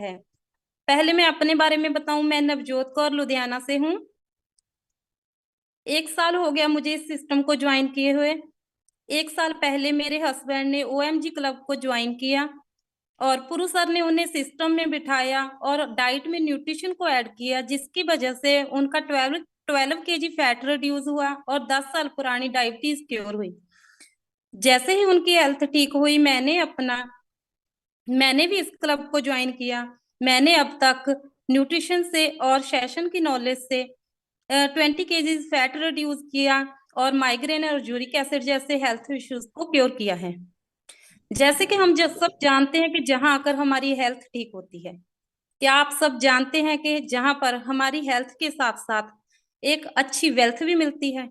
है। पहले मैं अपने बारे में बताऊं, मैं नवजोत कौर लुधियाना से हूँ। 1 साल हो गया मुझे इस सिस्टम को ज्वाइन किए हुए। 1 साल पहले मेरे हस्बैंड ने ओएमजी क्लब को ज्वाइन किया और पुरु सर ने उन्हें सिस्टम में बिठाया और डाइट में न्यूट्रिशन को ऐड किया, जिसकी वजह से उनका 12 kg फैट रिड्यूस हुआ और 10 साल पुरानी डायबिटीज क्योर हुई। जैसे ही उनकी हेल्थ ठीक हुई, मैंने भी इस क्लब को ज्वाइन किया। मैंने अब तक न्यूट्रिशन से और सेशन की नॉलेज से 20 kg फैट रिड्यूस किया और माइग्रेन और यूरिक एसिड जैसे हेल्थ इश्यूज को क्योर किया है। जैसे कि हम सब जानते हैं कि जहां आकर हमारी हेल्थ ठीक होती है, क्या आप सब जानते हैं कि जहां पर हमारी हेल्थ के साथ साथ एक अच्छी वेल्थ भी मिलती है,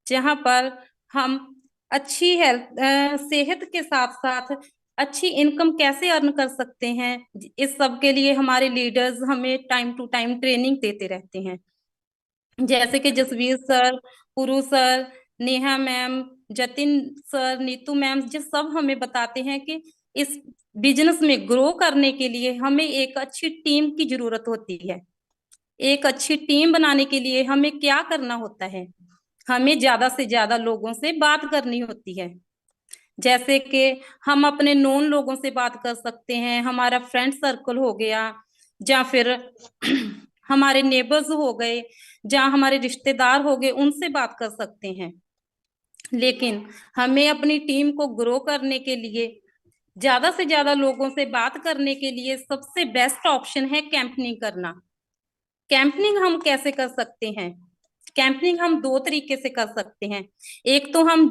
जहां पर हम अच्छी सेहत के साथ साथ अच्छी इनकम कैसे अर्न कर सकते हैं। इस सब के लिए हमारे लीडर्स हमें टाइम टू टाइम ट्रेनिंग देते रहते हैं। जैसे कि Jasvir sir, Puru sir, Neha ma'am, Jatin sir, Neetu ma'am, जो सब हमें बताते हैं कि इस बिजनेस में ग्रो करने के लिए हमें एक अच्छी टीम की जरूरत होती है। एक अच्छी टीम बनाने के लिए हमें क्या करना होता है, हमें ज्यादा से ज्यादा लोगों से बात करनी होती है। जैसे कि हम अपने नोन लोगों से बात कर सकते हैं, हमारा फ्रेंड सर्कल हो गया, या फिर हमारे नेबर्स हो गए, जहाँ हमारे रिश्तेदार हो गए, उनसे बात कर सकते हैं। लेकिन हमें अपनी टीम को ग्रो करने के लिए, ज्यादा से ज्यादा लोगों से बात करने के लिए सबसे बेस्ट ऑप्शन है कैंपनिंग करना। कैंपनिंग हम कैसे कर सकते हैं? कैंपनिंग हम 2 तरीके से कर सकते हैं। एक तो हम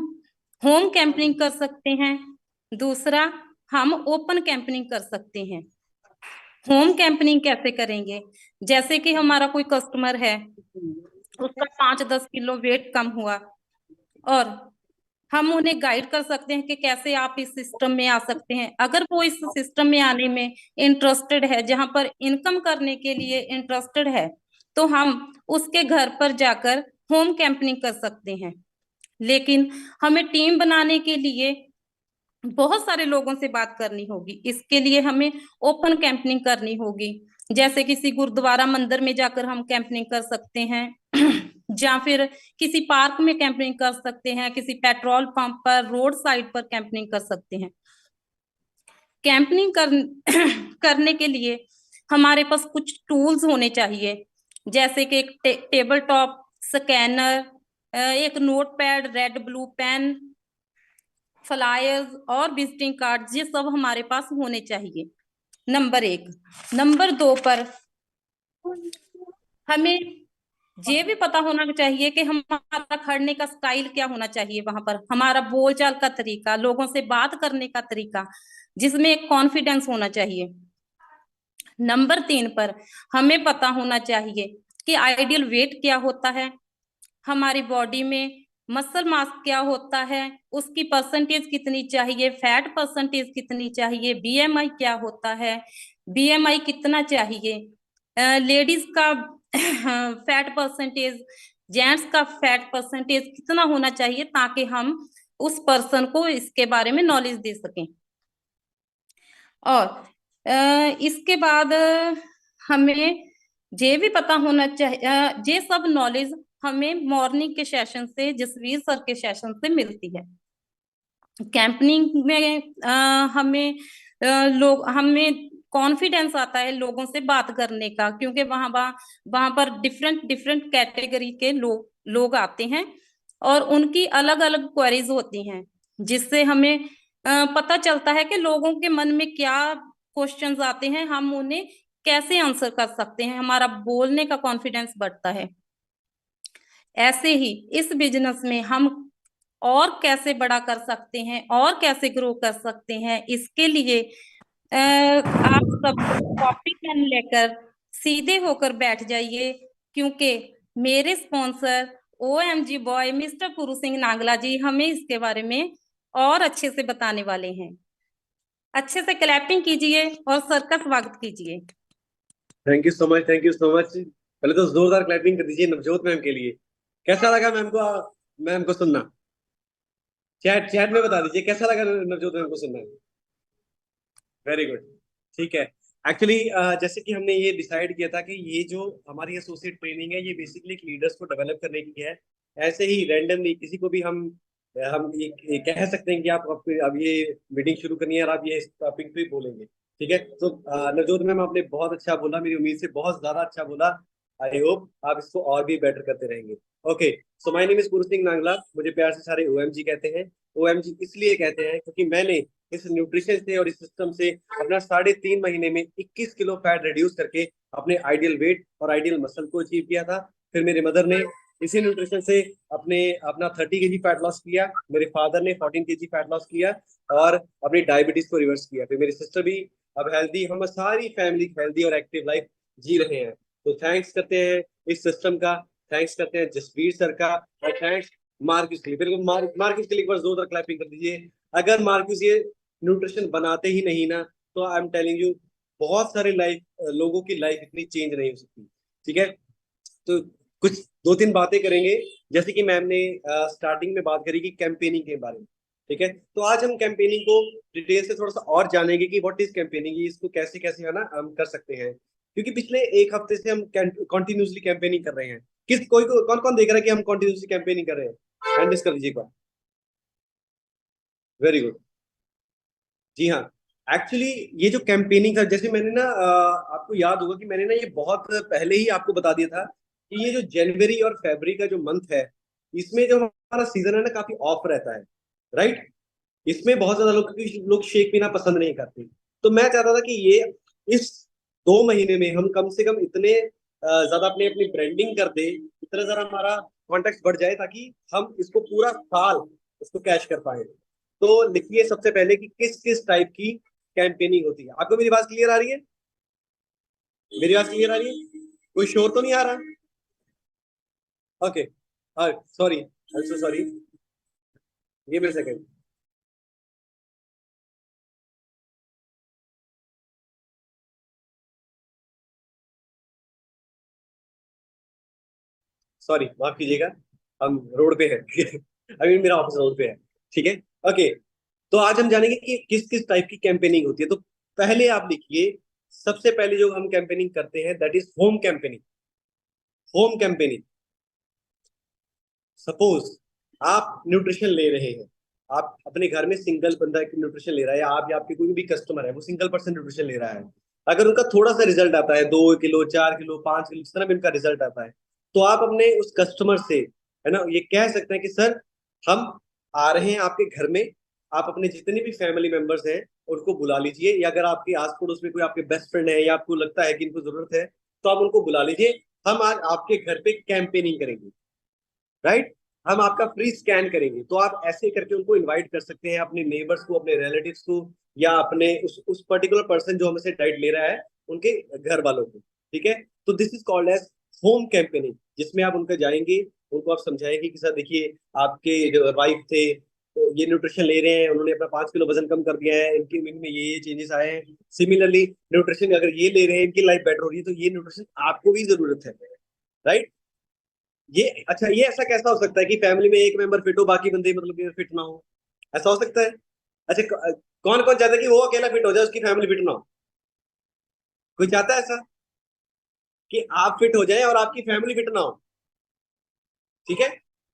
होम कैंपनिंग कर सकते हैं, दूसरा हम ओपन कैंपनिंग कर सकते हैं। होम कैंपनिंग कैसे करेंगे? जैसे कि हमारा कोई कस्टमर है, उसका 5-10 किलो वेट कम हुआ, और हम उन्हें गाइड कर सकते हैं कि कैसे आप इस सिस्टम में आ सकते हैं। अगर वो इस सिस्टम में आने में इंटरेस्टेड है, जहां पर इनकम करने के लिए इंटरेस्टेड है, तो हम उसके घर पर जाकर होम कैंपनिंग कर सकते हैं। लेकिन हमें टीम बनाने के लिए बहुत सारे लोगों से बात करनी होगी। इसके लिए हमें ओपन कैंपनिंग करनी होगी। जैसे किसी गुरुद्वारा मंदिर में जाकर हम कैंपनिंग कर सकते हैं या फिर किसी पार्क में कैंपनिंग कर सकते हैं, किसी पेट्रोल पंप पर, रोड साइड पर कैंपनिंग कर सकते हैं। कैंपनिंग करने के लिए हमारे पास कुछ टूल्स होने चाहिए, जैसे कि एक टेबल टॉप स्कैनर, एक notepad, red blue pen, flyers और विजिटिंग कार्ड, ये सब हमारे पास होने चाहिए। नंबर 1। नंबर 2 पर हमें ये भी पता होना चाहिए कि हमारा खड़ने का स्टाइल क्या होना चाहिए, वहां पर हमारा बोलचाल का तरीका, लोगों से बात करने का तरीका, जिसमें एक कॉन्फिडेंस होना चाहिए। नंबर 3 पर हमें पता होना चाहिए कि आइडियल वेट क्या होता है, हमारी बॉडी में मसल मास क्या होता है, उसकी परसेंटेज कितनी चाहिए, फैट परसेंटेज कितनी चाहिए, बीएमआई क्या होता है, बीएमआई कितना चाहिए, लेडीज का फैट परसेंटेज, जेंट्स का फैट परसेंटेज कितना होना चाहिए, ताकि हम उस पर्सन को इसके बारे में नॉलेज दे सकें। और इसके बाद हमें ये भी पता होना चाहिए, ये सब नॉलेज हमें मॉर्निंग के सेशन से, जसवीर सर के सेशन से मिलती है। कैंपनिंग में हमें कॉन्फिडेंस आता है लोगों से बात करने का, क्योंकि वहां पर डिफरेंट डिफरेंट कैटेगरी के लोग आते हैं और उनकी अलग अलग क्वेरीज होती हैं, जिससे हमें पता चलता है कि लोगों के मन में क्या क्वेश्चंस आते हैं, हम उन्हें कैसे आंसर कर सकते हैं, हमारा बोलने का कॉन्फिडेंस बढ़ता है। ऐसे ही इस बिजनेस में हम और कैसे बड़ा कर सकते हैं और कैसे ग्रो कर सकते हैं, इसके लिए आप सब कॉपी पेन लेकर सीधे होकर बैठ जाइए, क्योंकि मेरे स्पॉन्सर ओएमजी बॉय मिस्टर पुरु सिंह नागला जी हमें इसके बारे में और अच्छे से बताने वाले हैं। अच्छे से क्लैपिंग कीजिए और सर का स्वागत कीजिए। Thank you so much, thank you so much. पहले तो जोरदार क्लैपिंग कर दीजिए नवजोत मैम के लिए। कैसा लगा मैम को सुनना? चैट चैट में बता दीजिए कैसा लगा नवजोत मैम को सुनना। Very good. ठीक है, एक्चुअली जैसे कि हमने ये डिसाइड किया था कि ये जो हमारी एसोसिएट ट्रेनिंग है ये बेसिकली एक लीडर्स को डेवलप करने की है। ऐसे ही रैंडमली किसी को भी हम ये कह सकते हैं कि आप अब ये मीटिंग शुरू करनी है और आप ये इस टॉपिक पे बोलेंगे। ठीक है, तो नवजोत मैम आपने बहुत अच्छा बोला, मेरी उम्मीद से बहुत ज्यादा अच्छा बोला। आई होप आप इसको और भी बेटर करते रहेंगे। Okay, so my name is पुरुष सिंह नांगला, मुझे प्यार से सारे ओएमजी कहते हैं। ओएमजी इसलिए कहते हैं क्योंकि मैंने इस न्यूट्रिशन से और इस सिस्टम से अपना 3.5 महीने में 21 किलो फैट रिड्यूस करके अपने आइडियल वेट और आइडियल मसल को अचीव किया था। फिर मेरे मदर ने इसी न्यूट्रिशन से अपना 30 kg फैट लॉस किया, मेरे फादर ने 14 kg फैट लॉस किया और अपनी डायबिटीज को रिवर्स किया। फिर मेरी सिस्टर भी अब हेल्दी, हम सारी फैमिली हेल्दी और एक्टिव लाइफ जी रहे हैं। तो थैंक्स करते हैं इस सिस्टम का, थैंक्स करते हैं जसवीर सर का, और थैंक्स मार्क्यूस के लिए। बिल्कुल मार्क्यूस के लिए एक बार जोरदार क्लैपिंग कर दीजिए। अगर मार्क्यूस ये न्यूट्रिशन बनाते ही नहीं ना, तो आई एम टेलिंग यू बहुत सारे लोगों की लाइफ इतनी चेंज नहीं हो सकती। ठीक है, तो कुछ 2-3 बातें करेंगे। जैसे कि मैम ने स्टार्टिंग में बात करी कि कैंपेनिंग के बारे में। ठीक है, तो आज हम कैंपेनिंग को डिटेल से थोड़ा सा और जानेंगे कि व्हाट इज कैंपेनिंग, इसको कैसे कैसे है ना हम कर सकते हैं। क्योंकि पिछले एक हफ्ते से हम कंटिन्यूसली कैंपेनिंग कर रहे हैं। कौन कौन देख रहा है कि हम कंटिन्यूसली कैंपेनिंग कर रहे हैं? हैंड रेज कर दीजिए एक बार। Very good. जी हाँ, एक्चुअली ये जो कैंपेनिंग था, जैसे मैंने ना आपको याद होगा कि मैंने ना ये बहुत पहले ही आपको बता दिया था कि ये जो जनवरी और फरवरी का जो मंथ है, इसमें जो हमारा सीजन है ना काफी ऑफ रहता है। राइट, इसमें बहुत ज्यादा लोग शेक पीना पसंद नहीं करते। तो मैं चाहता था कि ये इस 2 महीने में हम कम से कम इतने ज्यादा अपने अपनी ब्रांडिंग कर दे, इतना ज्यादा हमारा कॉन्टेक्ट बढ़ जाए ताकि हम इसको पूरा साल इसको कैश कर पाए। तो लिखिए सबसे पहले कि किस किस टाइप की कैंपेनिंग होती है। आपको मेरी बात क्लियर आ रही है? मेरी बात क्लियर आ रही है? कोई शोर तो नहीं आ रहा? Okay, sorry, I am so sorry, ये मेरे सेकंड। सॉरी, माफ कीजिएगा, हम रोड पे हैं। अभी मेरा ऑफिस रोड पे है। ठीक है, ओके। तो आज हम जानेंगे कि किस किस टाइप की कैंपेनिंग होती है। तो पहले आप लिखिए, सबसे पहले जो हम कैंपेनिंग करते हैं that is home campaigning. Home campaigning, suppose आप न्यूट्रिशन ले रहे हैं, आप अपने घर में सिंगल बंदा न्यूट्रिशन ले रहा है, या आप या आपके कोई भी कस्टमर है वो सिंगल पर्सन न्यूट्रिशन ले रहा है। अगर उनका थोड़ा सा रिजल्ट आता है, 2 किलो 4 किलो 5 किलो जिस तरह भी उनका रिजल्ट आता है, तो आप अपने उस कस्टमर से है ना ये कह सकते हैं कि सर हम आ रहे हैं आपके घर में, आप अपने जितने भी फैमिली मेंबर्स हैं उनको बुला लीजिए, या अगर आपके आस पड़ोस में कोई आपके बेस्ट फ्रेंड है या आपको लगता है कि इनको जरूरत है तो आप उनको बुला लीजिए। हम आज आपके घर पे कैंपेनिंग करेंगे। राइट, हम आपका फ्री स्कैन करेंगे। तो आप ऐसे करके उनको इनवाइट कर सकते हैं, अपने नेबर्स को, अपने रिलेटिव्स को, या अपने उस पर्टिकुलर पर्सन जो हमसे डाइट ले रहा है उनके घर वालों को। ठीक है, तो this is called age home campaigning, जिसमें आप उनके जाएंगे, उनको आप समझाएंगे कि सर देखिए आपके जो वाइफ थे तो ये न्यूट्रिशन ले रहे हैं, उन्होंने अपना 5 किलो वजन कम कर दिया है, इनकी इनमें ये चेंजेस आए हैं। सिमिलरली न्यूट्रिशन अगर ये ले रहे हैं, इनकी लाइफ बेटर हो रही है, तो ये न्यूट्रिशन आपको भी जरूरत है। राइट, ये अच्छा, ये ऐसा कैसा हो सकता है कि फैमिली में एक मेंबर फिट हो बाकी बंदे मतलब कि फिट ना हो? ऐसा हो सकता है? अच्छा, कौन कौन चाहता है कि वो अकेला फिट हो जाए, उसकी फैमिली फिट ना हो? कोई चाहता है ऐसा कि आप फिट हो जाए और आपकी फैमिली फिट ना हो? ठीक है,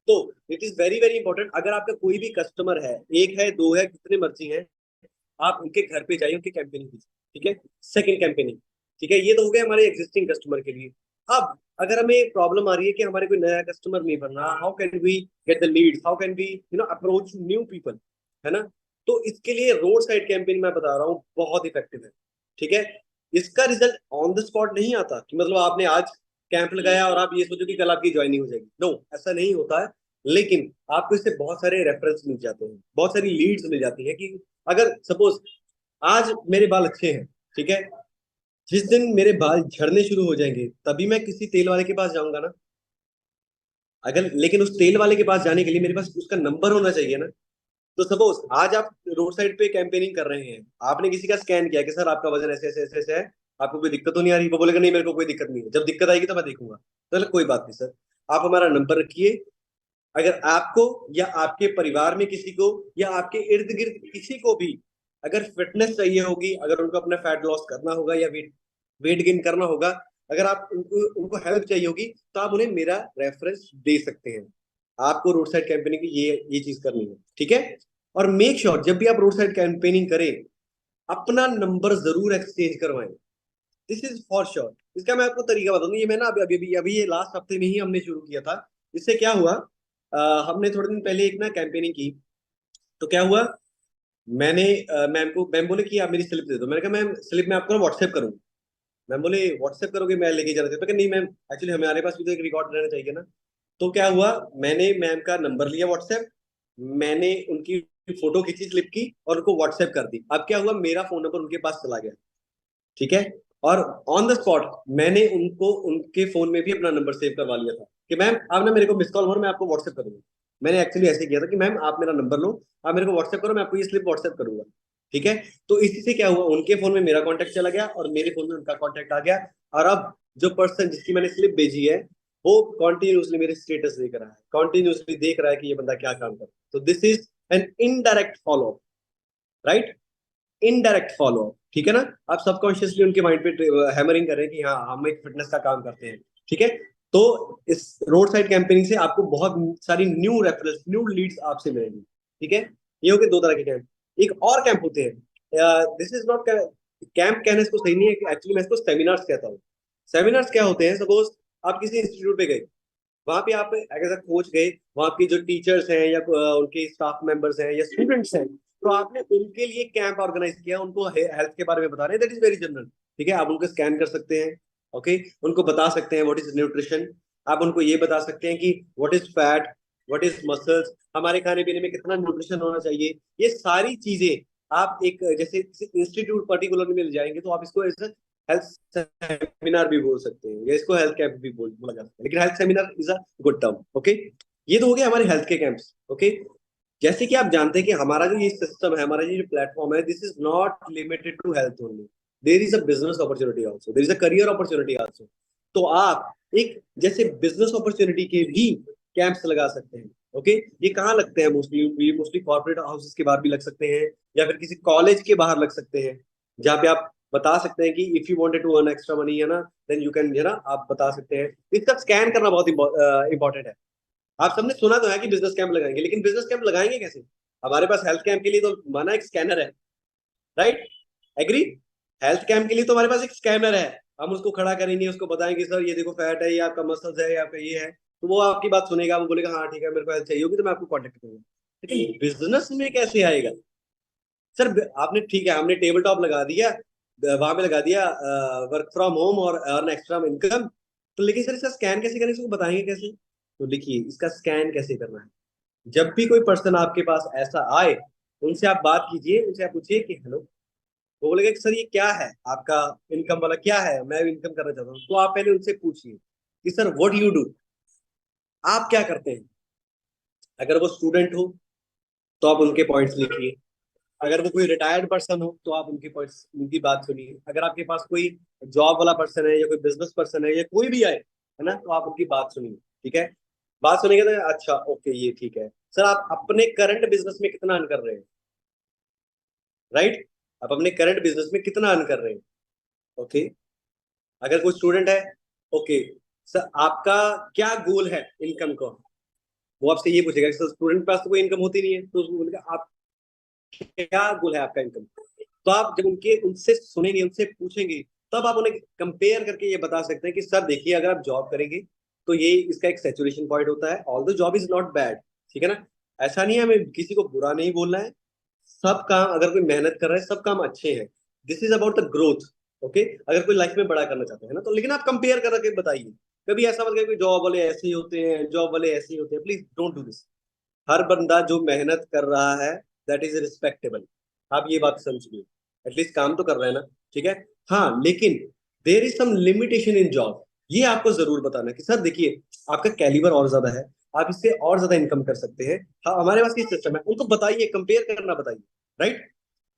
तो it is very very important. अगर आपका कोई भी कस्टमर है, एक है, दो है, कितने मर्जी हैं, आप उनके घर पे जाइए, उनकी कैंपेनिंग कीजिए। ठीक है, सेकंड कैंपेनिंग। ठीक है, ये तो हो गया हमारे एग्जिस्टिंग कस्टमर के लिए। अब अगर हमें प्रॉब्लम आ रही है कि हमारे कोई नया कस्टमर नहीं बन रहा, how can we get the lead, how can we approach new people, है ना? तो इसके लिए रोड साइड कैंपेन मैं बता रहा हूँ बहुत इफेक्टिव है। ठीक है, इसका रिजल्ट ऑन द स्पॉट नहीं आता कि मतलब आपने आज कैंप लगाया और आप ये सोचो कि कल आपकी ज्वाइनिंग हो जाएगी। नो, ऐसा नहीं होता है। लेकिन आपको इससे बहुत सारे रेफरेंस मिल जाते हैं, बहुत सारी लीड्स मिल जाती है कि अगर सपोज आज मेरे बाल अच्छे हैं, ठीक है, जिस दिन मेरे बाल झड़ने शुरू हो जाएंगे तभी मैं किसी तेल वाले के पास जाऊंगा ना। अगर लेकिन उस तेल वाले के पास जाने के लिए मेरे पास उसका नंबर होना चाहिए ना। तो सपोज आज आप रोड साइड पे कैंपेनिंग कर रहे हैं, आपने किसी का स्कैन किया कि सर आपका वजन ऐसे ऐसे ऐसे ऐसे है, आपको कोई दिक्कत तो नहीं आ रही? वो बोलेगा नहीं मेरे को कोई दिक्कत नहीं है, जब दिक्कत आएगी तो मैं देखूंगा। तो कोई बात नहीं सर, आप हमारा नंबर रखिए। अगर आपको या आपके परिवार में किसी को या आपके इर्द गिर्द किसी को भी अगर फिटनेस चाहिए होगी, अगर उनको अपना फैट लॉस करना होगा या वेट गेन करना होगा, अगर आप उनको हेल्प चाहिए होगी, तो आप उन्हें मेरा रेफरेंस दे सकते हैं। आपको रोड साइड कैंपेनिंग की ये चीज करनी है, ठीक है। और मेक श्योर जब भी आप रोड साइड कैंपेनिंग करें, अपना नंबर जरूर एक्सचेंज करवाएं। This is for sure. इसका मैं आपको तरीका बताऊंगा। ये मैं ना अभी अभी अभी ये लास्ट हफ्ते में ही हमने शुरू किया था। इससे क्या हुआ, हमने थोड़े दिन पहले एक ना कैंपेनिंग की। तो क्या हुआ, मैंने मैम बोले कि आप मेरी स्लिप दे दो। मैंने कहा मैम स्लिप मैं आपको व्हाट्सएप करूंगा। मैम बोले व्हाट्सएप करोगे, मैं लेके जाना चाहिए। तो नहीं मैम, एक्चुअली हमारे पास भी तो एक रिकॉर्ड रहना चाहिए ना। तो क्या हुआ, मैंने मैम का नंबर लिया व्हाट्सएप, मैंने उनकी फोटो खींची स्लिप की और उनको व्हाट्सएप कर दी। अब क्या हुआ, मेरा फोन नंबर उनके पास चला गया, ठीक है। और ऑन द स्पॉट मैंने उनको उनके फोन में भी अपना नंबर सेव करवा लिया था कि मैम आप ना मेरे को मिस कॉल मारो, मैं आपको व्हाट्सएप करूंगा। मैंने एक्चुअली ऐसे किया था कि मैम आप मेरा नंबर लो, आप मेरे को व्हाट्सएप करो, मैं आपको ये स्लिप व्हाट्सएप करूंगा, ठीक है। तो इसी से क्या हुआ, उनके फोन में मेरा कॉन्टेक्ट चला गया और मेरे फोन में उनका कॉन्टेक्ट आ गया। और अब जो पर्सन जिसकी मैंने स्लिप भेजी है, वो कॉन्टिन्यूसली मेरे स्टेटस देख रहा है, कॉन्टिन्यूसली देख रहा है कि ये बंदा क्या काम कर रहा है। तो this is an indirect follow, right, indirect follow, ठीक है ना। आप सबकॉन्शियसली उनके माइंड पे हैमरिंग कर रहे हैं कि हाँ हम एक फिटनेस का काम करते हैं, ठीक है। तो इस रोड साइड कैंपेनिंग से आपको बहुत सारी न्यू रेफरल्स, न्यू लीड्स आपसे मिलेंगी, ठीक है। ये हो गए दो तरह के कैंप। एक और कैंप होते हैं, दिस इज नॉट कैंप, कहने इसको सही नहीं है, एक्चुअली मैं इसको सेमिनार्स कहता हूँ। सेमिनार्स क्या होते हैं, सपोज आप किसी इंस्टीट्यूट पे गए, वहां पे आप एज अ कोच गए, वहां की जो टीचर्स हैं या उनके स्टाफ मेंबर्स हैं या स्टूडेंट्स हैं, तो आपने उनके लिए कैंप ऑर्गेनाइज किया, उनको हेल्थ के बारे में बता रहे हैं, दैट इज वेरी जनरल, ठीक है। आप उनको स्कैन कर सकते हैं, ओके, उनको बता सकते हैं व्हाट इज न्यूट्रिशन, आप उनको ये बता सकते हैं कि what is fat, what is muscles, हमारे खाने पीने में कितना न्यूट्रिशन होना चाहिए। ये सारी चीजें आप एक जैसे इंस्टीट्यूट पर्टिकुलर में ले जाएंगे, तो आप इसको एज हेल्थ सेमिनार भी बोल सकते हैं या इसको हेल्थ कैंप भी बोला जा सकता है, लेकिन health seminar is a good term, okay. ये तो हो गया हमारे हेल्थ के कैंप्स, ओके। जैसे कि आप जानते हैं कि हमारा जो ये सिस्टम है, हमारा ये जो प्लेटफॉर्म है, this is not limited to health only, there is a business opportunity also, there is a career opportunity also. तो आप एक जैसे बिजनेस अपॉर्चुनिटी के भी कैंप्स लगा सकते हैं, ओके। ये कहाँ लगते हैं मोस्टली, ये मोस्टली कॉर्पोरेट हाउसेस के बाहर भी लग सकते हैं, या फिर किसी कॉलेज के बाहर लग सकते हैं, जहाँ पे आप बता सकते हैं कि if you wanted to earn extra money, है ना, देन यू कैन, है ना, आप बता सकते हैं। इसका स्कैन करना बहुत इंपॉर्टेंट है। आप सबने सुना तो है कि बिजनेस कैंप लगाएंगे, लेकिन बिजनेस कैंप लगाएंगे कैसे? हमारे पास हेल्थ कैंप के लिए तो माना एक स्कैनर है, राइट, एग्री। हेल्थ कैंप के लिए तो हमारे पास एक स्कैनर है, हम उसको खड़ा करेंगे, उसको बताएंगे सर ये देखो फैट है, ये आपका मसल्स है, ये आपका ये है, तो वो आपकी बात सुनेगा, वो बोलेगा हाँ ठीक है मेरे को हेल्थ चाहिए होगी तो मैं आपको कॉन्टेक्ट करूंगा। लेकिन बिजनेस में कैसे आएगा सर? आपने ठीक है, हमने टेबल टॉप लगा दिया, वहां पे लगा दिया वर्क फ्रॉम होम और अर्न एक्स्ट्रा इनकम, तो लेकिन सर इसका स्कैन कैसे करें, इसको बताएंगे कैसे? तो देखिए इसका स्कैन कैसे करना है। जब भी कोई पर्सन आपके पास ऐसा आए, उनसे आप बात कीजिए, उनसे आप पूछिए कि हेलो, वो बोलेगा कि सर ये क्या है आपका इनकम वाला, क्या है, मैं इनकम करना चाहता हूँ। तो आप पहले उनसे पूछिए कि सर व्हाट यू डू, आप क्या करते हैं। अगर वो स्टूडेंट हो तो आप उनके पॉइंट्स लिखिए, अगर वो कोई रिटायर्ड पर्सन हो तो आप उनकी पॉइंट्स, उनकी बात सुनिए। अगर आपके पास कोई जॉब वाला पर्सन है या कोई बिजनेस पर्सन है या कोई भी आए, है ना, तो आप उनकी बात सुनिए, ठीक है। बात सुनेंगे तो अच्छा ओके ये ठीक है, सर आप अपने करंट बिजनेस में कितना अर्न कर रहे हैं, राइट, आप अपने करंट बिजनेस में कितना अर्न कर रहे हैं, ओके। अगर कोई स्टूडेंट है, ओके, सर आपका क्या गोल है इनकम का, वो आपसे ये पूछेगा कि सर स्टूडेंट के पास तो कोई इनकम होती नहीं है, तो उसको बोलेगा आप क्या गोल है आपका इनकम। तो आप जब उनके उनसे सुनेंगे, उनसे पूछेंगे, तब आप उन्हें कंपेयर करके ये बता सकते हैं कि सर देखिए अगर आप जॉब करेंगे तो ये इसका एक सैचुरेशन पॉइंट होता है, all the job is not bad, ठीक है ना। ऐसा नहीं है, हमें किसी को बुरा नहीं बोलना है, सब काम अगर कोई मेहनत कर रहा है सब काम अच्छे हैं, this is about the growth, okay. अगर कोई लाइफ में बड़ा करना चाहते हैं ना, तो लेकिन आप कंपेयर करके बताइए। कभी ऐसा मत करिए जॉब वाले ऐसे ही होते हैं, जॉब वाले ऐसे ही होते हैं, प्लीज डोंट डू दिस। हर बंदा जो मेहनत कर रहा है दैट इज रिस्पेक्टेबल, आप ये बात समझिए, एटलीस्ट काम तो कर रहे हैं ना, ठीक है। हाँ लेकिन there is some limitation in job, ये आपको जरूर बताना कि सर देखिए आपका कैलिबर और ज्यादा है, आप इससे और ज्यादा इनकम कर सकते हैं, हाँ हमारे पास ये सिस्टम है, उनको बताइए, कंपेयर करना बताइए, राइट।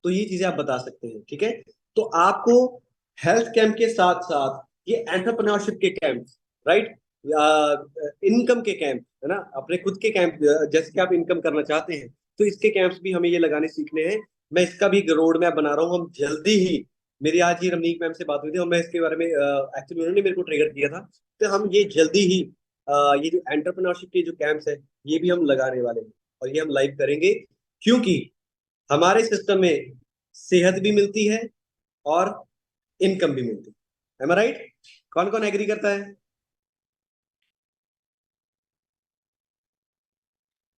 तो ये चीजें आप बता सकते हैं, ठीक है। तो आपको हेल्थ कैंप के साथ साथ ये एंटरप्रेन्योरशिप के कैंप, राइट, इनकम के कैंप, है ना, अपने खुद के कैंप, जैसे कि आप इनकम करना चाहते हैं, तो इसके कैंप्स भी हमें ये लगाने सीखने हैं, मैं इसका भी रोड मैप बना रहा हूँ। हम जल्दी ही, मेरी आज ही रमनीक मैम से बात हुई थी और मैं इसके बारे में एक्चुअली उन्होंने मेरे को ट्रिगर किया था। तो हम ये जल्दी ही ये जो एंटरप्रेन्योरशिप के जो कैंप्स है ये भी हम लगाने वाले हैं और ये हम लाइव करेंगे, क्योंकि हमारे सिस्टम में सेहत भी मिलती है और इनकम भी मिलती है। एम आई राइट? कौन कौन एग्री करता है?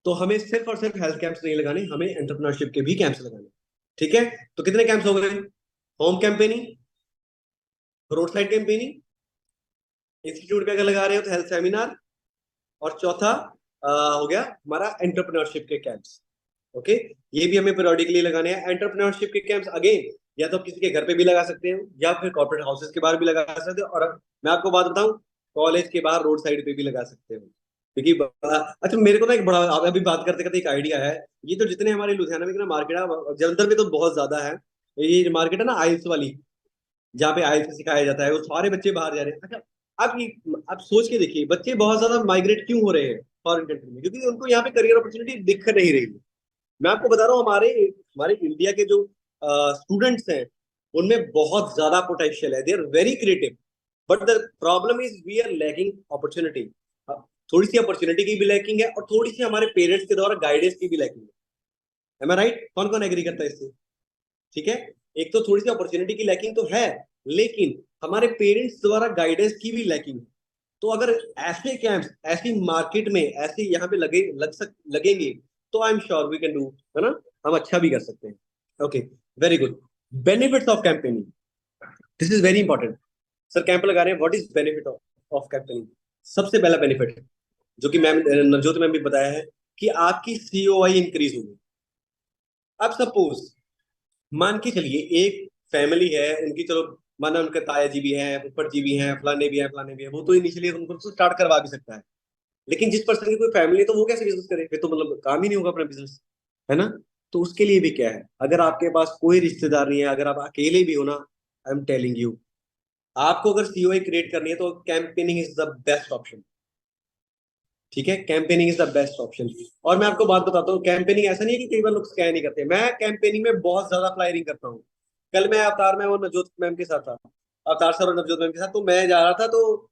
तो हमें सिर्फ और सिर्फ हेल्थ कैंप्स नहीं लगाने, हमें एंटरप्रेन्योरशिप के भी कैंप्स लगाने। ठीक है, तो कितने कैंप्स हो गए? Home campaigning, road side campaigning, institute पे अगर लगा रहे हो तो हेल्थ सेमिनार, और चौथा हो गया हमारा एंटरप्रेन्योरशिप के कैंप्स। ओके, ये भी हमें periodically लगाने हैं। एंटरप्रेन्योरशिप के कैंप्स अगेन या तो किसी के घर पे भी लगा सकते हैं या फिर कॉर्पोरेट हाउसेस के बाहर भी लगा सकते हैं, और मैं आपको बात बताऊं, कॉलेज के बाहर रोड साइड पे भी लगा सकते हो। क्योंकि अच्छा, मेरे को ना एक बड़ा, आप अभी बात करते करते एक आइडिया है। ये तो जितने हमारे लुधियाना में ना मार्केट है, जलंधर में तो बहुत ज्यादा है, ये मार्केट है ना आइल्स वाली, जहाँ पे आइल्स सिखाया जाता है, वो सारे बच्चे बाहर जा रहे हैं। अच्छा, आप सोच के देखिए, बच्चे बहुत ज्यादा माइग्रेट क्यों हो रहे हैं फॉरेन कंट्री में? क्योंकि उनको यहाँ पे करियर अपॉर्चुनिटी दिख नहीं रही है। मैं आपको बता रहा हूँ, हमारे हमारे इंडिया के जो स्टूडेंट्स हैं उनमें बहुत ज्यादा पोटेंशियल है, they are very creative, but the problem is we are lacking opportunity. थोड़ी सी अपॉर्चुनिटी की भी लैकिंग है और थोड़ी सी हमारे पेरेंट्स के द्वारा गाइडेंस की भी लैकिंग है। एम आई राइट? कौन कौन एग्री करता है इससे? ठीक है, एक तो थोड़ी सी अपॉर्चुनिटी की लैकिंग तो है, लेकिन हमारे पेरेंट्स द्वारा गाइडेंस की भी लैकिंग है। तो अगर ऐसे कैंप्स ऐसी मार्केट में ऐसे यहाँ पे लगेंगे, तो I am sure we can do, है ना, हम अच्छा भी कर सकते हैं। Okay, very good. Benefits of campaigning, this is very important. Sir camp लगा रहे हैं, what is benefit of campaigning? सबसे पहला बेनिफिट जो कि मैम नवजोत मैम भी बताया है, कि आपकी सीओआई इंक्रीज होगी। अब सपोज मान के चलिए एक फैमिली है उनकी, चलो माना उनके ताया जी भी हैं, फुफड़ जी भी हैं, फलाने भी हैं, फलाने भी हैं, वो तो इनिशियली उनको तो स्टार्ट करवा भी सकता है। लेकिन जिस पर्सन की कोई फैमिली है तो वो कैसे बिजनेस करे? फिर तो मतलब काम ही नहीं होगा अपना बिजनेस, है ना? तो उसके लिए भी क्या है, अगर आपके पास कोई रिश्तेदार नहीं है, अगर आप अकेले भी हो ना, आई एम टेलिंग यू, आपको अगर सीओआई क्रिएट करनी है तो campaigning is the best option. ठीक है, campaigning is the best option. और मैं आपको बात बताता हूँ, कैंपेनिंग ऐसा नहीं है कि कई बार लोग स्कैन नहीं करते, मैं कैंपेनिंग में बहुत ज्यादा फ्लायरिंग करता हूँ। कल मैं अवतार में और नवजोत मैम के साथ था, अवतार सर और नवजोत मैम के साथ, तो मैं जा रहा था, तो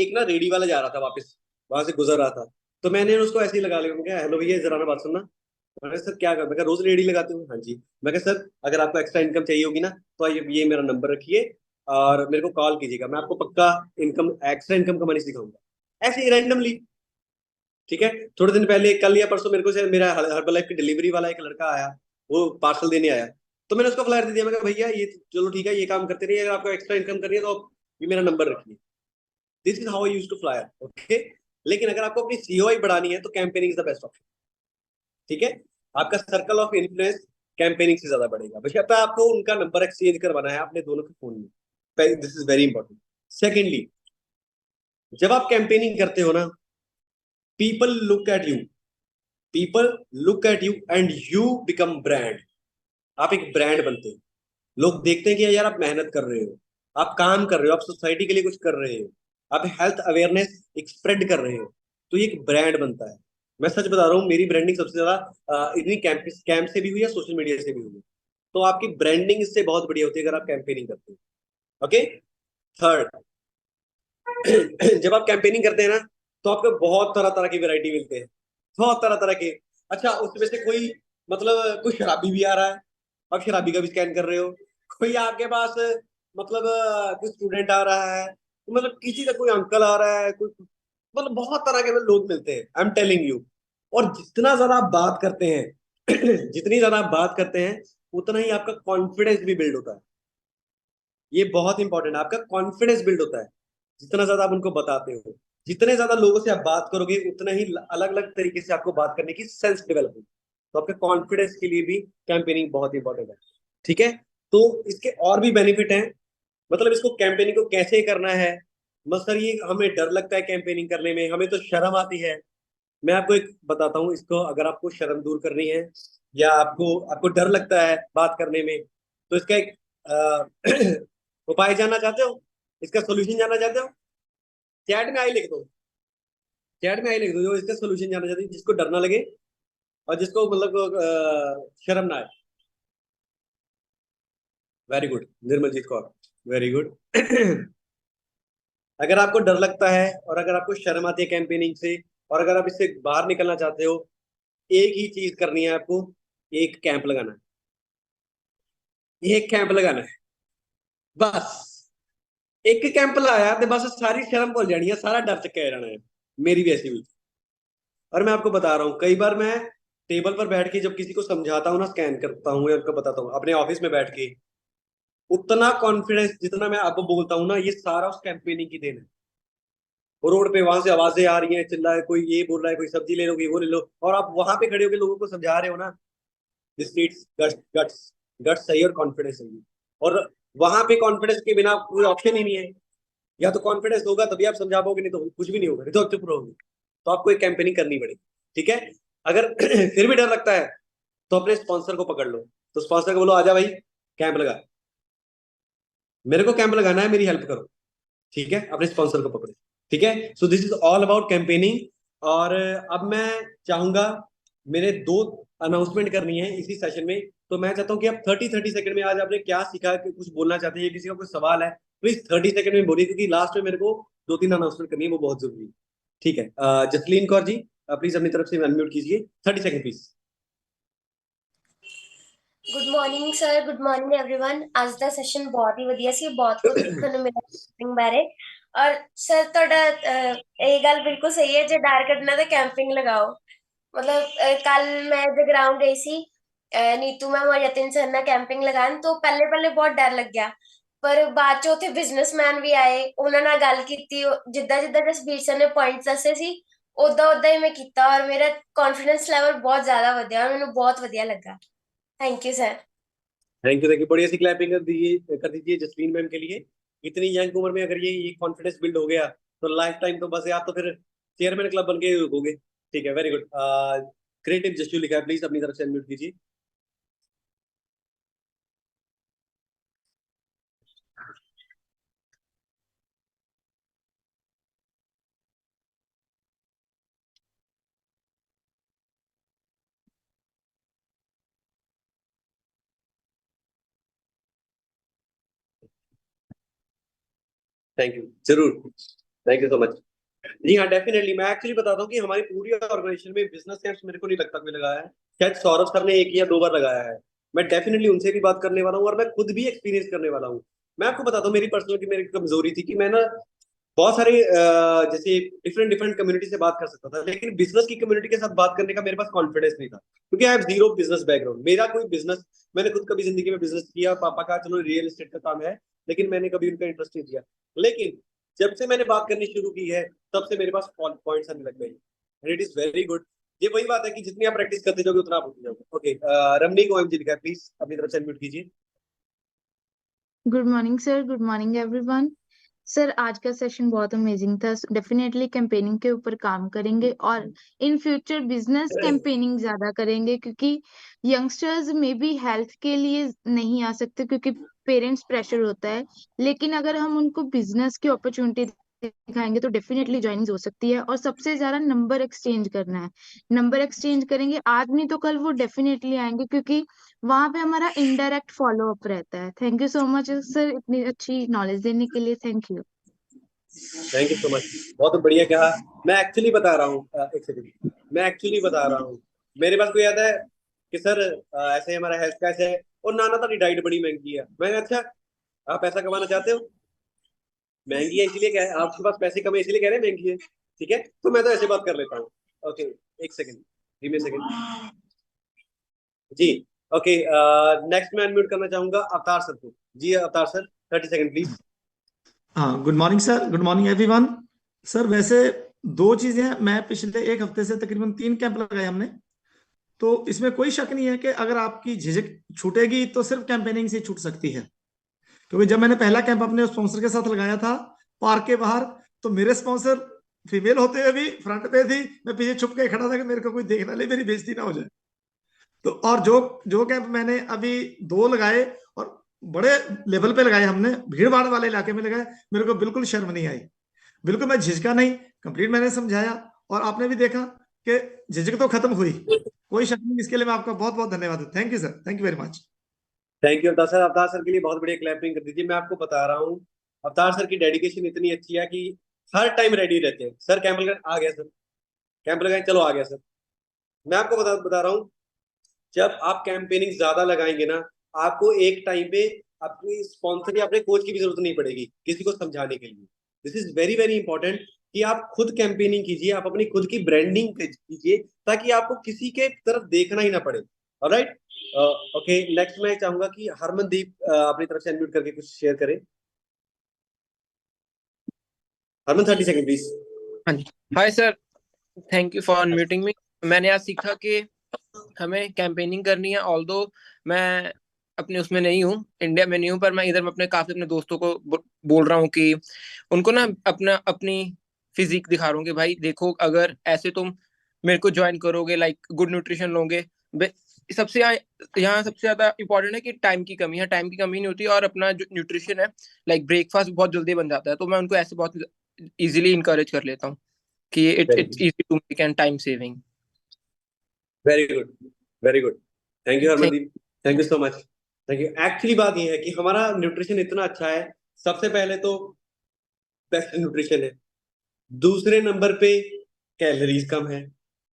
एक ना रेडी वाला जा रहा था वापस, वहां से गुजर रहा था, तो मैंने उसको ऐसे ही लगा लिया, मैं क्या, हेलो भैया जरा ना बात सुनना। मैंने कहा, सर क्या कर, मैं कहा, रोज रेडी लगाते हूँ? हाँ जी। मैं कहा, सर अगर आपको एक्स्ट्रा इनकम चाहिए होगी ना, तो ये मेरा नंबर रखिए और मेरे को कॉल कीजिएगा, मैं आपको पक्का इनकम, एक्स्ट्रा इनकम कमानी सिखाऊंगा, ऐसे ही रैंडमली। ठीक है, थोड़े दिन पहले, कल या परसों, मेरे को से मेरा हर्बल लाइफ की डिलीवरी वाला एक लड़का आया, वो पार्सल देने आया, तो मैंने उसको फ्लायर दे दिया। मैं कहा, भैया ये चलो ठीक है, ये काम करते रहिए, अगर आपको एक्स्ट्रा इनकम करनी है तो आप ये मेरा नंबर रखिए। This is how I use to flyer. Okay, लेकिन अगर आपको अपनी सीओआई बढ़ानी है तो campaigning is the best option. ठीक है, आपका सर्कल ऑफ इन्फ्लुएंस कैंपेनिंग से ज्यादा बढ़ेगा, बस अब आपको उनका नंबर एक्सचेंज करवाना है अपने दोनों के फोन में। This is very important. Secondly, जब आप कैंपेनिंग करते हो ना, people look at you, people look at you and you become brand. आप एक ब्रांड बनते हो, लोग देखते हैं कि यार आप मेहनत कर रहे हो, आप काम कर रहे हो, आप सोसाइटी के लिए कुछ कर रहे हो, आप हेल्थ अवेयरनेस एक स्प्रेड कर रहे हो, तो ये एक ब्रांड बनता है। मैं सच बता रहा हूँ, मेरी ब्रांडिंग सबसे ज्यादा इतनी कैंप से भी हुई है, सोशल मीडिया से भी हुई है। तो आपकी ब्रांडिंग इससे बहुत बढ़िया होती है अगर आप कैंपेनिंग करते हो। ओके, थर्ड, जब आप कैंपेनिंग करते हैं ना, तो आपको बहुत तरह तरह की वैरायटी मिलते हैं, बहुत तरह तरह के। अच्छा, उसमें से कोई, मतलब कोई शराबी भी आ रहा है, आप शराबी का भी स्कैन कर रहे हो, कोई आपके पास मतलब कोई स्टूडेंट आ रहा है, मतलब किसी का कोई अंकल आ रहा है, कोई, मतलब बहुत तरह के लोग मिलते हैं, आई एम टेलिंग यू। और जितना ज्यादा आप बात करते हैं जितनी ज्यादा आप बात करते हैं, उतना ही आपका कॉन्फिडेंस भी बिल्ड होता है। ये बहुत इंपॉर्टेंट है, आपका कॉन्फिडेंस बिल्ड होता है जितना ज्यादा आप उनको बताते हो। जितने ज्यादा लोगों से आप बात करोगे, उतना ही अलग अलग तरीके से आपको बात करने की सेंस डेवलप होगी। तो आपके कॉन्फिडेंस के लिए भी कैंपेनिंग बहुत इंपॉर्टेंट है। ठीक है, तो इसके और भी बेनिफिट हैं, मतलब इसको कैंपेनिंग को कैसे करना है। बस सर ये हमें डर लगता है कैंपेनिंग करने में, हमें तो शर्म आती है। मैं आपको एक बताता हूँ, इसको अगर आपको शर्म दूर करनी है या आपको आपको डर लगता है बात करने में, तो इसका एक उपाय जानना चाहते हो, इसका सोल्यूशन जानना चाहते हो? चैट में आई लिख दो, चैट में आई लिख दो जो इसका सोल्यूशन जानना चाहते हो, जिसको डर ना लगे और जिसको मतलब शर्म ना आए। Very good Nirmaljit Kaur, very good. अगर आपको डर लगता है और अगर आपको शर्म आती है कैंपेनिंग से और अगर आप इससे बाहर निकलना चाहते हो, एक ही चीज करनी है आपको, एक कैंप लगाना है, एक कैंप लगाना है बस। एक कैंप लाया तो बस सारी शर्म भूल जानी है, सारा डर चुका रहना है। मेरी भी ऐसी हुई। और मैं आपको बता रहा हूँ, कई बार मैं टेबल पर बैठ के जब किसी को समझाता हूँ ना, स्कैन करता हूँ या उनको बताता हूँ अपने ऑफिस में बैठ के, उतना कॉन्फिडेंस जितना मैं अब बोलता हूँ ना, ये सारा उस कैंपेनिंग की देन है। वो रोड पे वहां से आवाजें आ रही हैं, चिल्ला है, कोई ये बोल रहा है, कोई सब्जी ले लो, कोई वो ले लो, और आप वहां पे खड़े होकर लोगों को समझा रहे हो ना। This needs guts, guts, guts चाहिए और कॉन्फिडेंस चाहिए। और वहां पे कॉन्फिडेंस के बिना कोई ऑप्शन ही नहीं है। या तो कॉन्फिडेंस होगा तभी आप समझा पाओगे, नहीं तो कुछ भी नहीं होगा, नहीं तो आप चुप रहोगे। तो आपको एक कैंपेनिंग करनी पड़ेगी, ठीक है। अगर फिर भी डर लगता है तो अपने स्पॉन्सर को पकड़ लो। तो स्पॉन्सर को बोलो, आजा भाई कैंप लगा, मेरे को कैंप लगाना है, मेरी हेल्प करो, ठीक है। अपने स्पॉन्सर को पकड़ो, ठीक है। So this is all about campaigning. और अब मैं चाहूंगा, मेरे दो अनाउंसमेंट करनी है इसी सेशन में। तो मैं चाहता हूँ कि आप 30-30 सेकंड में, आज आपने क्या सीखा, कि कुछ बोलना चाहते हैं, किसी का कोई सवाल है, प्लीज 30 सेकंड में बोलिए, क्योंकि लास्ट में मेरे को 2-3 अनाउंसमेंट करनी है, वो बहुत जरूरी है, ठीक है। जसलीन कौर जी, प्लीज अपनी तरफ से अनम्यूट कीजिए, 30 second please. Good morning sir, good morning everyone. ਅੱਜ ਦਾ ਸੈਸ਼ਨ ਬਹੁਤ ਹੀ ਵਧੀਆ ਸੀ, ਬਹੁਤ ਕੁਝ ਸਿੱਖਣ ਨੂੰ ਮਿਲਿਆ ਕੈਂਪਿੰਗ ਬਾਰੇ। ਔਰ ਸਰ ਤੁਹਾਡਾ ਇਹ ਗੱਲ ਬਿਲਕੁਲ ਸਹੀ ਹੈ, ਜੇ ਡਰ ਕੱਢਣਾ ਤਾਂ ਕੈਂਪਿੰਗ ਲਗਾਓ। ਮਤਲਬ ਕੱਲ ਮੈਂ ਜਗਰਾਉਂ ਗਈ ਸੀ, ਨੀਤੂ ਮੈਮ ਔਰ ਯਤਿਨ ਸਰ ਨਾਲ ਕੈਂਪਿੰਗ ਲਗਾਉਣ ਤੋਂ ਪਹਿਲੇ ਪਹਿਲੇ ਬਹੁਤ ਡਰ ਲੱਗਿਆ, ਪਰ ਬਾਅਦ ਚ ਉੱਥੇ ਬਿਜ਼ਨਸਮੈਨ ਵੀ ਆਏ, ਉਹਨਾਂ ਨਾਲ ਗੱਲ ਕੀਤੀ, ਜਿੱਦਾਂ ਜਿੱਦਾਂ ਜਸਬੀਰ ਸਰ ਨੇ ਪੁਆਇੰਟਸ ਦੱਸੇ ਸੀ ਉਦਾਂ ਉਦਾਂ ਹੀ ਮੈਂ ਕੀਤਾ, ਔਰ ਮੇਰਾ ਕੌਨਫੀਡੈਂਸ ਲੈਵਲ ਬਹੁਤ ਜ਼ਿਆਦਾ ਵਧਿਆ, ਮੈਨੂੰ बहुत ਵਧੀਆ ਲੱਗਾ। Thank you sir. Thank you, thank you. बढ़िया सी क्लैपिंग कर दीजिए जसलीन मैम के लिए। इतनी यंग उम्र में अगर ये कॉन्फिडेंस बिल्ड हो गया तो लाइफ टाइम तो बस, आप तो फिर चेयरमैन क्लब बन के ही रुकोगे, ठीक है। Very good. क्रिएटिव जस्यू लिखा है, प्लीज अपनी तरफ से अनम्यूट कीजिए। थैंक यू, जरूर, थैंक यू सो मच। जी हाँ, डेफिनेटली। मैं एक्चुअली बताता हूँ कि हमारी पूरी ऑर्गेनाइजेशन में बिजनेस कैंप्स मेरे को नहीं लगता कोई लगाया है। शायद सौरभ सर ने 1 या 2 बार लगाया है। मैं डेफिनेटली उनसे भी बात करने वाला हूँ और मैं खुद भी एक्सपीरियंस करने वाला हूँ। मैं आपको बताता हूँ, मेरी पर्सनल मेरी कमजोरी थी कि मैं ना बहुत सारे जैसे डिफरेंट डिफरेंट कम्युनिटी से बात कर सकता था, लेकिन बिजनेस की कम्युनिटी के साथ बात करने का मेरे पास कॉन्फिडेंस नहीं था, क्योंकि I have zero business background. मेरा कोई बिजनेस, मैंने खुद कभी जिंदगी में बिजनेस किया, पापा का चलो रियल एस्टेट का काम है, लेकिन मैंने कभी उनका इंटरेस्ट नहीं दिया। लेकिन जब से मैंने बात करनी शुरू की है, तब से मेरे पास पॉइंट्स आने लग गए, and it is very good. ये वही बात है कि जितनी आप प्रैक्टिस करते जाओगे उतना आप होते जाओगे। ओके, रमनी को जी लिखा है, प्लीज अपनी तरफ से अनम्यूट कीजिए। Good morning sir, good morning everyone. Sir आज का सेशन बहुत अमेजिंग था। डेफिनेटली कैंपेनिंग के ऊपर काम करेंगे और इन फ्यूचर बिजनेस कैंपेनिंग ज्यादा करेंगे, क्योंकि यंगस्टर्स में भी हेल्थ के लिए नहीं आ सकते क्योंकि पेरेंट्स प्रेशर होता है, लेकिन अगर हम उनको बिजनेस की अपॉर्चुनिटी दिखाएंगे तो डेफिनेटली ज्वाइनिंग हो सकती है। और सबसे ज्यादा नंबर एक्सचेंज करना है, नंबर एक्सचेंज करेंगे, आज नहीं तो कल वो डेफिनेटली आएंगे, क्योंकि वहां पे हमारा इनडायरेक्ट फॉलो अप रहता है। Thank you so much sir इतनी अच्छी नॉलेज देने के लिए, thank you. Thank you so much, बहुत बढ़िया कहा। मैं एक्चुअली बता रहा हूँ, एक सेकंड, मैं एक्चुअली बता रहा हूँ। मेरे पास कोई आता है कि सर ऐसे हमारा हेल्थ कैसे है, और नाना तारी डाइट बड़ी महंगी है। मैंने, अच्छा आप पैसा कमाना चाहते हो, महंगी है इसलिए, क्या है आपके पास पैसे कम है इसलिए कह रहे हैं महंगी है, ठीक है। तो मैं तो ऐसे बात कर लेता हूँ। ओके, एक सेकंड, गिव मी सेकंड जी। ओके, नेक्स्ट मैं अनम्यूट करना चाहूंगा अवतार सर को। जी अवतार सर, 30 सेकंड प्लीज। हाँ, good morning sir, good morning everyone. Sir वैसे दो चीजें हैं, मैं पिछले एक हफ्ते से तकरीबन 3 कैंप लगाए हमने, तो इसमें कोई शक नहीं है कि अगर आपकी झिझक छूटेगी तो सिर्फ कैंपेनिंग से छूट सकती है। क्योंकि जब मैंने पहला कैंप अपने स्पॉन्सर के साथ लगाया था पार्क के बाहर, तो मेरे स्पॉन्सर फीमेल होते हुए भी फ्रंट पे थी, मैं पीछे छुप के खड़ा था कि मेरे को कोई देखना ले, मेरी बेइज्जती ना हो जाए। तो और जो जो कैंप मैंने अभी 2 लगाए और बड़े लेवल पे लगाए, हमने भीड़ भाड़ वाले इलाके में लगाए, मेरे को बिल्कुल शर्म नहीं आई, बिल्कुल मैं झिझका नहीं, कंप्लीट मैंने समझाया और आपने भी देखा कि झिझक तो खत्म हुई, कोई शक नहीं। इसके लिए मैं आपका बहुत बहुत धन्यवाद। Thank you sir, thank you very much. Thank you अवतार सर। अवतार सर के लिए बहुत बढ़िया क्लैपिंग कर दीजिए। मैं आपको बता रहा हूँ अवतार सर की डेडिकेशन इतनी अच्छी है कि हर टाइम रेडी रहते हैं। सर कैंप लगाए, आ गया सर, कैंप लगाए, चलो आ गया सर। मैं आपको बता रहा हूँ, जब आप कैंपेनिंग ज्यादा लगाएंगे ना, आपको एक टाइम पे अपनी स्पॉन्सर या अपने कोच की भी जरूरत नहीं पड़ेगी किसी को समझाने के लिए। This is very very important कि आप खुद कैंपेनिंग कीजिए, आप अपनी खुद की ब्रांडिंग कीजिए, ताकि आपको किसी के तरफ देखना ही ना पड़े। Alright, okay. नेक्स्ट मैं चाहूंगा कि हरमनदीप अपनी तरफ से अनम्यूट करके कुछ शेयर करें। Harman 30 second please. हाँ जी, hi sir, thank you for unmuting me. मैंने आज सीखा कि हमें कैंपेनिंग करनी है। ऑल्दो मैं अपने उसमें नहीं हूँ, इंडिया में नहीं हूँ, पर मैं इधर में अपने दोस्तों को बोल रहा हूँ कि उनको ना अपनी फिजिक दिखा रहा हूँ कि भाई देखो, अगर ऐसे तुम मेरे को ज्वाइन करोगे, लाइक गुड न्यूट्रिशन लोगे। सबसे यहाँ सबसे ज्यादा इंपॉर्टेंट है कि टाइम की कमी है, टाइम की कमी नहीं होती, और अपना जो न्यूट्रिशन है, लाइक ब्रेकफास्ट बहुत जल्दी बन जाता है। तो मैं उनको ऐसे बहुत इजीली इंकरेज कर लेता हूँ कि it's easy to make and time saving. Very good, very good. Thank you Thank- Harmandeep, thank you so much, thank you. Actually बात यह है कि हमारा न्यूट्रिशन इतना अच्छा है, सबसे पहले तो बेस्ट न्यूट्रिशन है, दूसरे नंबर पे कैलोरीज कम है,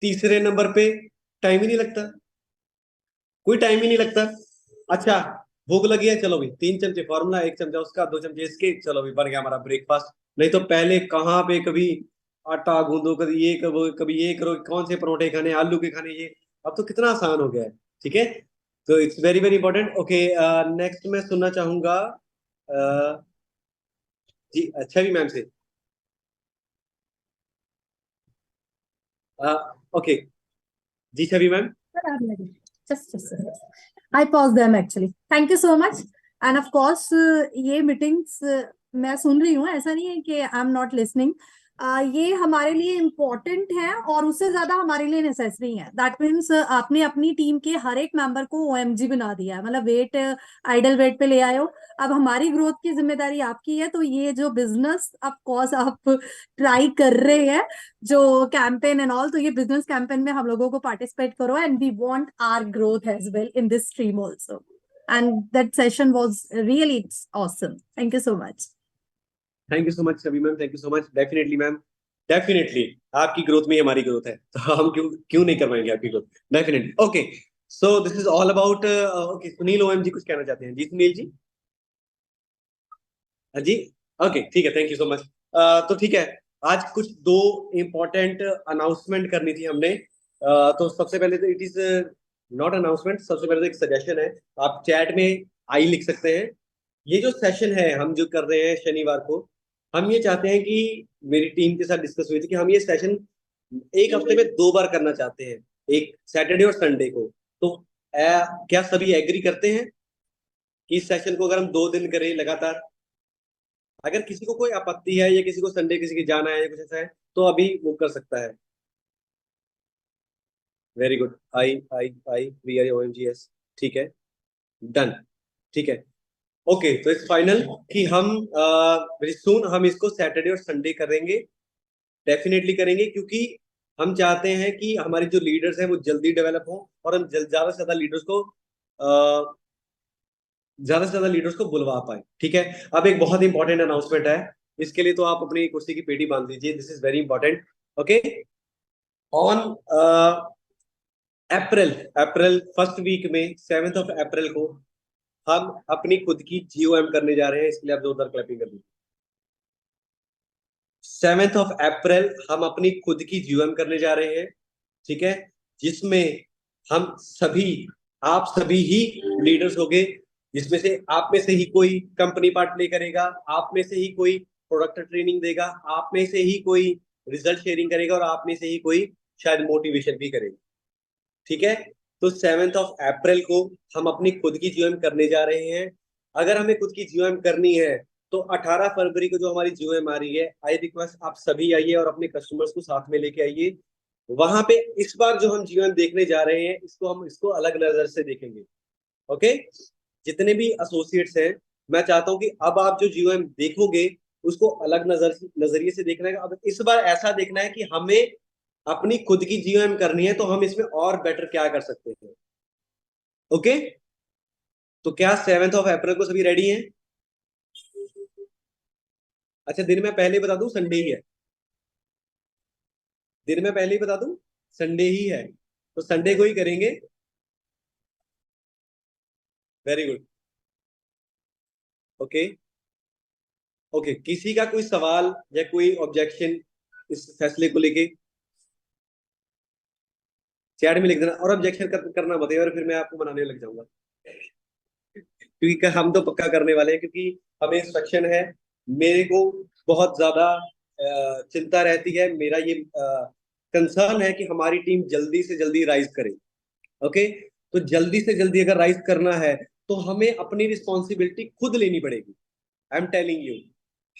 तीसरे नंबर पे टाइम ही नहीं लगता, कोई टाइम ही नहीं लगता। अच्छा, भूख लगी है, चलो भाई 3 चमचे फॉर्मूला, 1 चमचा उसका, 2 चमचे इसके, चलो भाई बन गया हमारा ब्रेकफास्ट। नहीं तो पहले कहाँ पे कभी आटा गूंदो, कभी ये करो, कभी ये करो, कौन से परोठे खाने, आलू के खाने, ये अब तो कितना आसान हो गया है। ठीक है, तो it's very very important. Okay, next मैं सुनना चाहूंगा जी अच्छा भी मैम से। ओके जी Chhavi ma'am. Just. I pause them actually. Thank you so much. And of course, ये meetings मैं सुन रही हूँ, ऐसा नहीं है कि आई एम नॉट लिसनिंग। ये हमारे लिए इम्पोर्टेंट है और उससे ज्यादा हमारे लिए नेसेसरी है। दैट मीन्स आपने अपनी टीम के हर एक मेंबर को OMG बना दिया है, मतलब वेट आइडल वेट पे ले आए हो। अब हमारी ग्रोथ की जिम्मेदारी आपकी है। तो ये जो बिजनेस ऑफ कोर्स आप ट्राई कर रहे हैं, जो कैंपेन एंड ऑल, तो ये बिजनेस कैंपेन में हम लोगों को पार्टिसिपेट करो, and we want our growth as well in this stream also. And that session was really awesome. Thank you so much. Thank you so much Chhavi ma'am, thank you so much. Definitely ma'am, definitely आपकी growth में ही हमारी growth है, तो हम क्यों नहीं करवाएंगे आपकी growth, definitely. Okay, so this is all about. Okay, Sunil OMG कुछ कहना चाहते हैं जी? सुनील जी, जी ओके, ठीक है, थैंक यू सो मच। तो ठीक है, आज कुछ 2 इम्पोर्टेंट अनाउंसमेंट करनी थी हमने। तो सबसे पहले तो इट इज नॉट अनाउंसमेंट, सबसे पहले तो एक सजेशन है, आप चैट में आई लिख सकते हैं। ये जो सेशन है हम जो कर रहे हैं शनिवार को, हम ये चाहते हैं कि मेरी टीम के साथ डिस्कस हुई थी कि हम ये सेशन एक हफ्ते में 2 बार करना चाहते हैं, एक सैटरडे और संडे को। तो क्या सभी एग्री करते हैं कि इस सेशन को अगर हम 2 दिन करें लगातार? अगर किसी को कोई आपत्ति है या किसी को संडे किसी की जाना है या कुछ ऐसा है, तो अभी वो कर सकता है। Very good, I we are OMGS, ठीक है, डन, ठीक है। ओके, तो इट्स फाइनल कि हम वेरी सून हम इसको सैटरडे और संडे करेंगे, डेफिनेटली करेंगे, क्योंकि हम चाहते हैं कि हमारे जो लीडर्स हैं वो जल्दी डेवलप हो, और हम ज्यादा से ज्यादा लीडर्स को बुलवा पाए। ठीक है, अब एक बहुत इंपॉर्टेंट अनाउंसमेंट है, इसके लिए तो आप अपनी कुर्सी की पेटी बांध लीजिए। This is very important. Okay, on April first week में 7th of अप्रैल को हम अपनी खुद की GOM करने जा रहे हैं। इसके लिए आप जोरदार क्लैपिंग कर दीजिए। 7th of अप्रैल हम अपनी खुद की GOM करने जा रहे हैं, ठीक है, जिसमें हम सभी, आप सभी ही लीडर्स होंगे, जिसमें से आप में से ही कोई कंपनी पार्ट प्ले करेगा, आप में से ही कोई प्रोडक्ट ट्रेनिंग देगा, आप में से ही कोई रिजल्ट शेयरिंग करेगा, और आप में से ही कोई शायद मोटिवेशन भी करेगा। ठीक है, तो 7th of अप्रैल को हम अपनी खुद की GOM करने जा रहे हैं। अगर हमें खुद की GOM करनी है तो 18 फरवरी को जो हमारी GOM आ रही है, आई रिक्वेस्ट आप सभी आइए और अपने कस्टमर्स को साथ में लेके आइए। वहां पे इस बार जो हम GOM देखने जा रहे हैं, हम इसको अलग नजर से देखेंगे। ओके, जितने भी एसोसिएट्स हैं, मैं चाहता हूं कि अब आप जो GOM देखोगे उसको अलग नजरिए से देखना है। अब इस बार ऐसा देखना है कि हमें अपनी खुद की GOM करनी है, तो हम इसमें और बेटर क्या कर सकते हैं। ओके, तो क्या 7 अप्रैल को सभी रेडी हैं? अच्छा, दिन में पहले बता दूं, संडे ही है। दिन में पहले ही बता दूं, संडे ही है, तो संडे को ही करेंगे। Very good. ओके ओके, किसी का कोई सवाल या कोई ऑब्जेक्शन इस फैसले को लेके चैट में लिख देना, और ऑब्जेक्शन करना मत यार, फिर मैं आपको मनाने लग जाऊंगा, क्योंकि हम तो पक्का करने वाले हैं, क्योंकि हमें इंस्ट्रक्शन है। मेरे को बहुत ज्यादा चिंता रहती है, मेरा ये कंसर्न है कि हमारी टीम जल्दी से जल्दी राइज करे। ओके, तो जल्दी से जल्दी अगर राइज करना है तो हमें अपनी रिस्पॉन्सिबिलिटी खुद लेनी पड़ेगी। आई एम टेलिंग यू,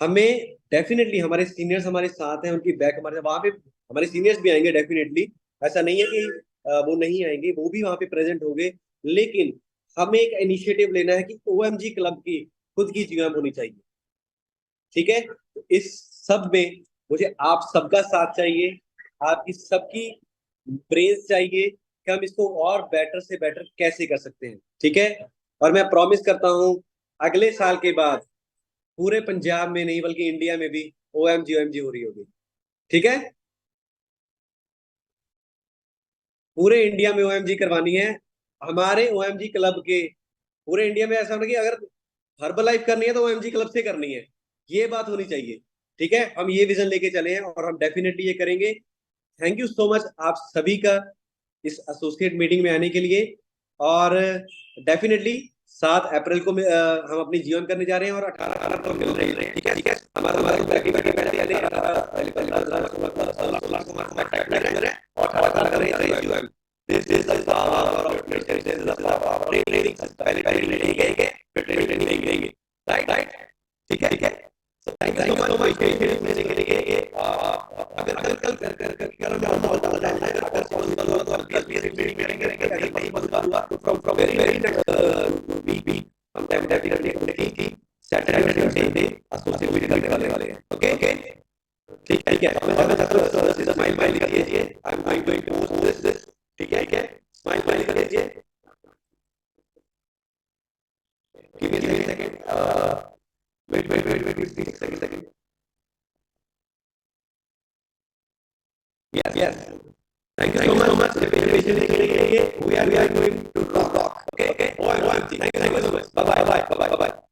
हमें डेफिनेटली, हमारे सीनियर्स हमारे साथ हैं, उनकी बैक हमारे, वहां पे हमारे सीनियर्स भी आएंगे डेफिनेटली, ऐसा नहीं है कि वो नहीं आएंगे, वो भी वहां पे प्रेजेंट होंगे, लेकिन हमें एक इनिशिएटिव लेना है कि ओएमजी क्लब की खुद की जीएम होनी चाहिए। ठीक है, तो इस सब में मुझे आप सबका साथ चाहिए, आपकी सबकी ब्रेन्स चाहिए कि हम इसको और बेटर से बेटर कैसे कर सकते हैं। ठीक है, और मैं प्रॉमिस करता हूं अगले साल के बाद पूरे पंजाब में नहीं बल्कि इंडिया में भी ओएमजी हो रही होगी। ठीक है, पूरे इंडिया में ओएमजी करवानी है हमारे ओएमजी क्लब के। पूरे इंडिया में ऐसा होना कि अगर हर्बलाइफ करनी है तो ओएमजी क्लब से करनी है, ये बात होनी चाहिए। ठीक है, हम ये विजन लेके चले हैं और हम डेफिनेटली ये करेंगे। थैंक यू सो मच आप सभी का इस एसोसिएट मीटिंग में आने के लिए, और डेफिनेटली 7 अप्रैल को हम अपनी जीवन करने जा रहे हैं और 18 को मिल रहे हैं। ठीक है, Yes. Thank you so much. We are going to rock. Okay. Thank you so much. Bye bye.